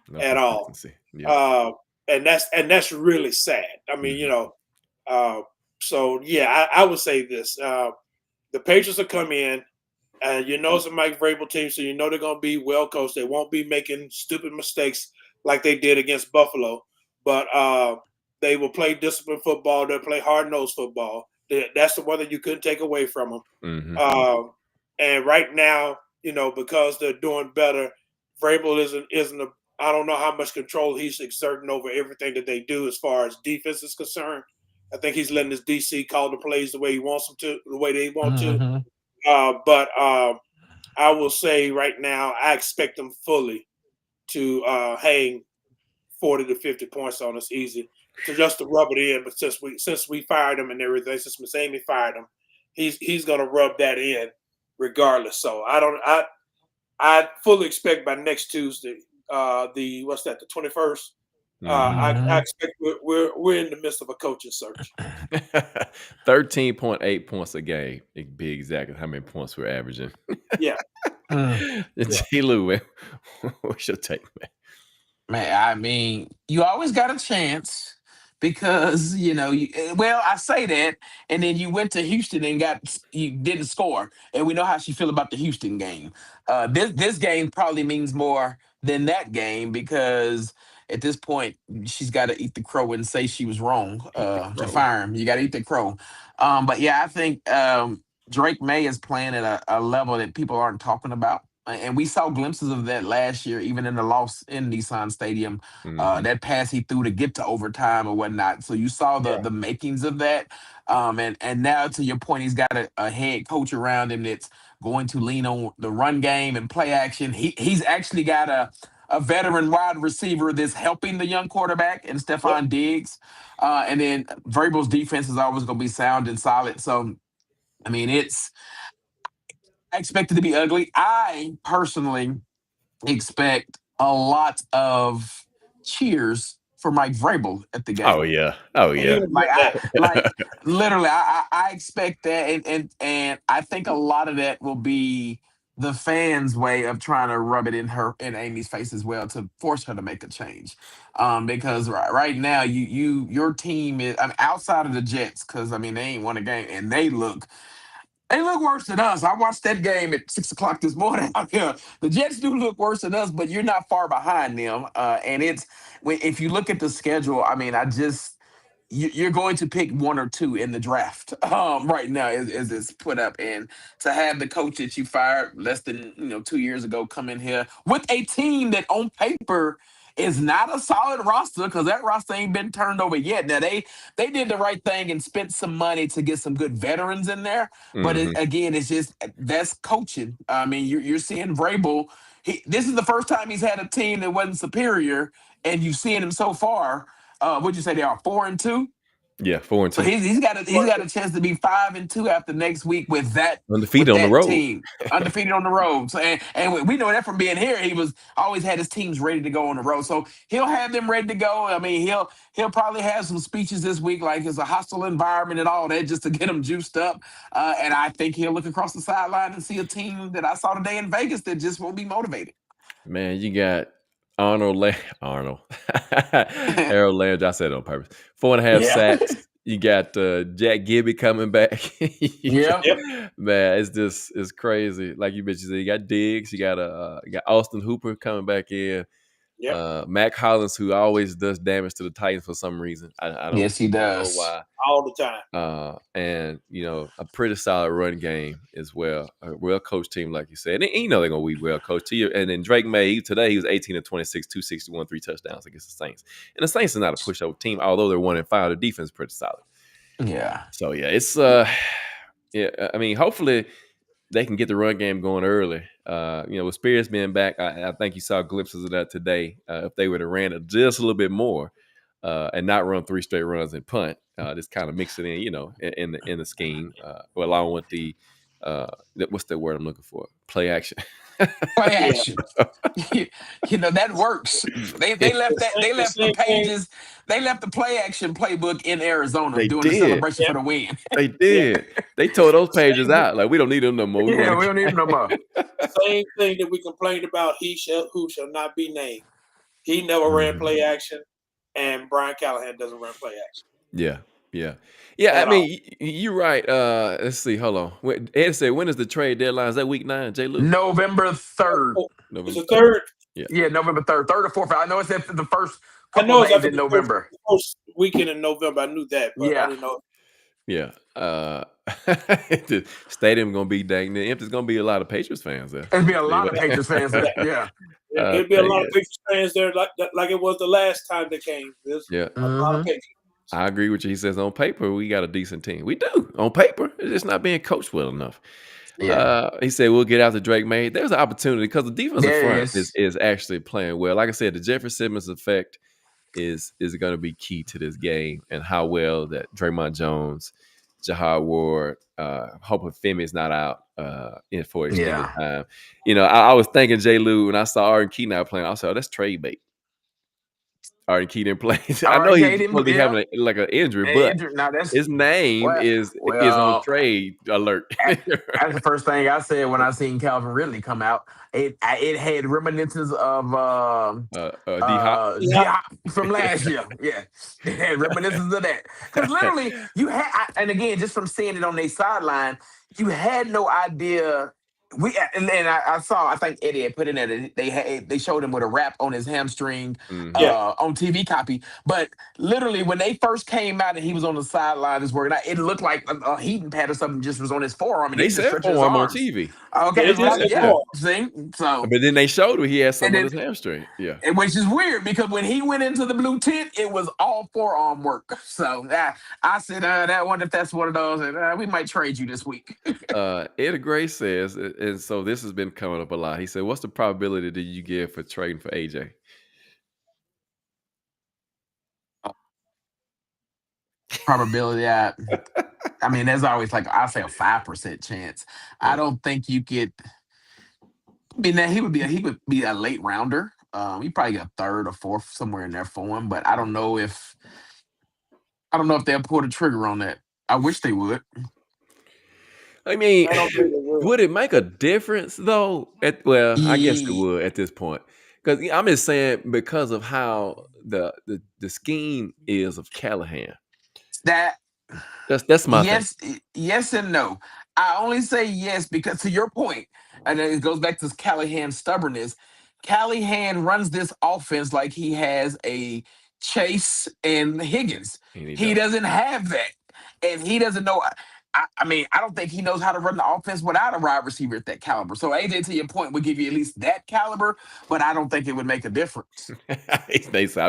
No at all. consistency. Yeah. And that's really sad. I mean, so yeah, I would say this: the Patriots will come in, and it's a Mike Vrabel team, so they're going to be well coached. They won't be making stupid mistakes like they did against Buffalo, but they will play disciplined football. They'll play hard nosed football. That's the one that you couldn't take away from them. Mm-hmm. And right now, because they're doing better, Vrabel isn't a. I don't know how much control he's exerting over everything that they do as far as defense is concerned. I think he's letting his DC call the plays the way he wants them to, the way they want to. But I will say right now, I expect them fully to hang 40 to 50 points on us easy, to just to rub it in. But since we fired him and everything, since Masami fired him, he's going to rub that in regardless. So I fully expect by next Tuesday, the 21st. I expect we're in the midst of a coaching search. 13.8 points a game. It'd be exactly how many points we're averaging. Yeah. J. Lou, what's your take, man? Man, I mean, you always got a chance because I say that, and then you went to Houston and you didn't score, and we know how she feel about the Houston game. This game probably means more than that game because at this point she's got to eat the crow and say she was wrong to fire him. You got to eat the crow. But yeah, I think Drake May is playing at a level that people aren't talking about. And we saw glimpses of that last year, even in the loss in Nissan Stadium. That pass he threw to get to overtime or whatnot. So you saw the makings of that. And now, to your point, he's got a head coach around him that's going to lean on the run game and play action. He's actually got a veteran wide receiver that's helping the young quarterback and Stephon Diggs. And then Vrabel's defense is always going to be sound and solid. So, I mean, I expect it to be ugly. I personally expect a lot of cheers for Mike Vrabel at the game. Oh yeah. Like literally, I expect that, and I think a lot of that will be the fans' way of trying to rub it in Amy's face as well to force her to make a change. Because right now, your team is outside of the Jets, because they ain't won a game and they look worse than us. I watched that game at 6:00 this morning out here. The Jets do look worse than us, but you're not far behind them. And if you look at the schedule, you're going to pick one or two in the draft right now as it's put up. And to have the coach that you fired less than 2 years ago come in here with a team that on paper is not a solid roster, because that roster ain't been turned over yet. Now they did the right thing and spent some money to get some good veterans in there, but again, it's just that's coaching. I mean, you're seeing Vrabel. This is the first time he's had a team that wasn't superior, and you've seen him so far. Would you say they are 4-2? Yeah, 4-2. So he's got a chance to be 5-2 after next week with that undefeated on the road. Team. Undefeated on the road. So and we know that from being here. He was always had his teams ready to go on the road. So he'll have them ready to go. I mean, he'll probably have some speeches this week, like it's a hostile environment and all that, just to get them juiced up. And I think he'll look across the sideline and see a team that I saw today in Vegas that just won't be motivated. Man, you got Harold Landry. I said it on purpose. 4.5 sacks. You got Jack Gibby coming back. Man, it's crazy. Like you mentioned, you got Diggs. You got Austin Hooper coming back in. Mac Hollins, who always does damage to the Titans for some reason. I don't yes, he does. know why. All the time. And a pretty solid run game as well. A well-coached team, like you said. And they're going to be well-coached. And then Drake May, today he was 18 of 26, 261, 3 touchdowns against the Saints. And the Saints are not a pushover team, although they're 1-5. Their defense is pretty solid. Yeah. So, yeah, it's I mean, hopefully they can get the run game going early. With Spears being back, I think you saw glimpses of that today. If they would have ran it just a little bit more and not run 3 straight runs and punt, just kind of mix it in, in the scheme, along with the what's the word I'm looking for? Play action. Play Yeah. action. That works. They left that. They The left the same thing. pages. They left the play action playbook in Arizona They doing the did. celebration Yeah. for the win. They did. They tore those pages out. Like, we don't need them no more. Yeah, we don't need them no more. Same thing that we complained about. Who shall not be named. He never ran Mhm. play action, and Brian Callahan doesn't run play action Yeah. I at all. mean, you're right. Let's see. Hold on. Ed said, when is the trade deadline? Is that week 9, J. Lou? November 3rd. It's November the third. Yeah, November 3rd, 3rd or 4th. I know it's the first I couple know it's days after in the November. first weekend in November. I knew that, but I Yeah. didn't know. Yeah. The stadium gonna be dang near empty. There's gonna be a lot of Patriots fans there. There'd be a lot of Patriots fans there. Yeah. There'd be a lot of Patriots fans there, like it was the last time they came. There's Yeah. a lot of Patriots. I agree with you. He says on paper we got a decent team. We do on paper. It's just not being coached well enough. Yeah. He said we'll get after Drake May. There's an opportunity because the defensive front Yes. is actually playing well. Like I said, the Jeffrey Simmons effect is going to be key to this game and how well that Draymond Jones, Jahad Ward, hoping Femi is not out in for extended time. I was thinking J. Lou when I saw Arden Key not playing. I said, that's trade bait. Arden Key didn't play. I know he's supposed to be having an injury, but his name is on trade alert. That's the first thing I said when I seen Calvin Ridley come out. It had reminiscences of D-Hop from last year. Yeah, it had reminiscences of that. Because literally, you had, and again, just from seeing it on their sideline, you had no idea. I saw. I think Eddie had put in there. They showed him with a wrap on his hamstring on TV copy. But literally, when they first came out and he was on the sideline just working out, it looked like a heating pad or something just was on his forearm. And they he just said forearm on TV. Okay, yeah. See, so but then they showed he had something on his hamstring. Yeah, which is weird because when he went into the blue tent, it was all forearm work. So I said, I wonder if that's one of those. And we might trade you this week. Ed Gray says, and so this has been coming up a lot. He said, "What's the probability that you give for trading for AJ?" Probability, I mean, there's always I say a 5% chance. I don't think you get. I mean, he would be a late rounder. He probably get a third or fourth somewhere in there for him, but I don't know if they'll pull the trigger on that. I wish they would. I mean, would it make a difference though? I guess it would at this point. Because I'm just saying because of how the scheme is of Callahan. That's my thing. Yes and no. I only say yes because to your point, and it goes back to Callahan's stubbornness. Callahan runs this offense like he has a Chase and Higgins. He doesn't have that, and he doesn't know. I mean, I don't think he knows how to run the offense without a wide receiver at that caliber. So AJ, to your point, would give you at least that caliber, but I don't think it would make a difference. I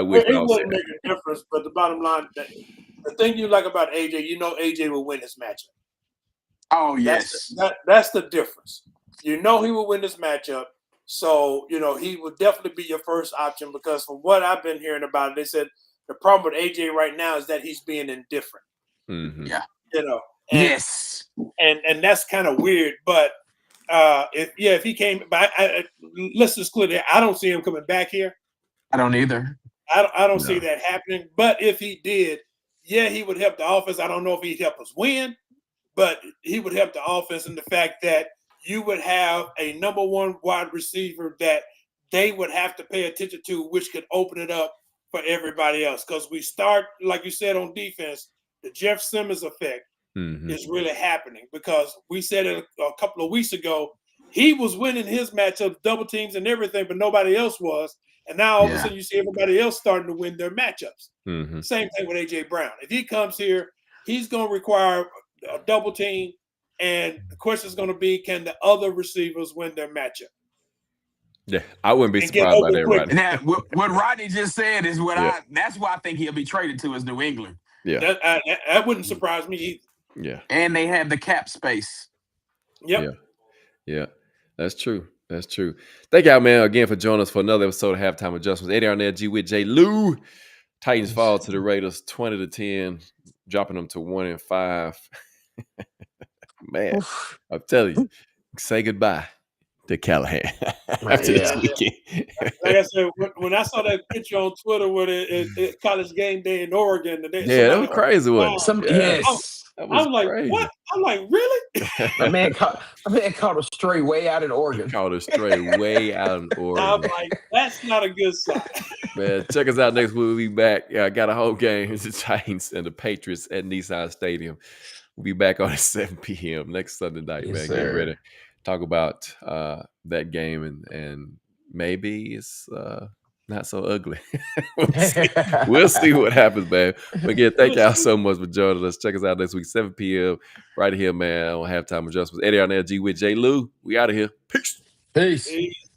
wish it wouldn't make a difference, but the bottom line, the thing you like about AJ, AJ will win this matchup. Oh yes, that's the difference. He will win this matchup, so he would definitely be your first option because from what I've been hearing about it, they said the problem with AJ right now is that he's being indifferent. Mm-hmm. Yeah, yes, and that's kind of weird. But if he came back, let's just clear that I don't see him coming back here. I don't either. I don't see that happening. But if he did, he would help the offense. I don't know if he'd help us win, but he would help the offense in the fact that you would have a number one wide receiver that they would have to pay attention to, which could open it up for everybody else. Because we start, like you said, on defense, the Jeff Simmons effect is really happening because we said it a couple of weeks ago. He was winning his matchups, double teams and everything, but nobody else was. And now all of a sudden you see everybody else starting to win their matchups. Mm-hmm. Same thing with A.J. Brown. If he comes here, he's going to require a double team. And the question is going to be, can the other receivers win their matchup? Yeah, I wouldn't be surprised by that, Rodney. Now, what Rodney just said is that's why I think he'll be traded to is New England. Yeah. That wouldn't surprise me either. Yeah. And they have the cap space. Yep. Yeah. That's true. Thank y'all, man, again for joining us for another episode of Halftime Adjustments. Eddie Arnett, G with J. Lou. Titans fall to the Raiders 20-10, dropping them to 1-5. Man, Oof. I'm telling you, say goodbye to Callahan after this Yeah. weekend. Like I said, when I saw that picture on Twitter with it college game day in Oregon, Yeah, that somebody was crazy, wasn't it? Some Yeah, yes. that was I'm like, crazy. what? I'm like, really? My man caught a stray way out in He Oregon. caught us straight way out in I'm Oregon. like, that's not a good sign. Man, check us out next week. We'll be back. Yeah, I got a whole game. It's the Titans and the Patriots at Nissan Stadium. We'll be back on at 7 p.m. next Sunday night, Yes, man. sir. Get ready. Talk about that game and maybe it's not so ugly. We'll see what happens, man. But again, thank y'all so much for joining us. Check us out next week, 7 p.m. right here, man, on Halftime Adjustments. Eddie Arnell, G with J. Lou. We out of here. Peace. Peace. Peace.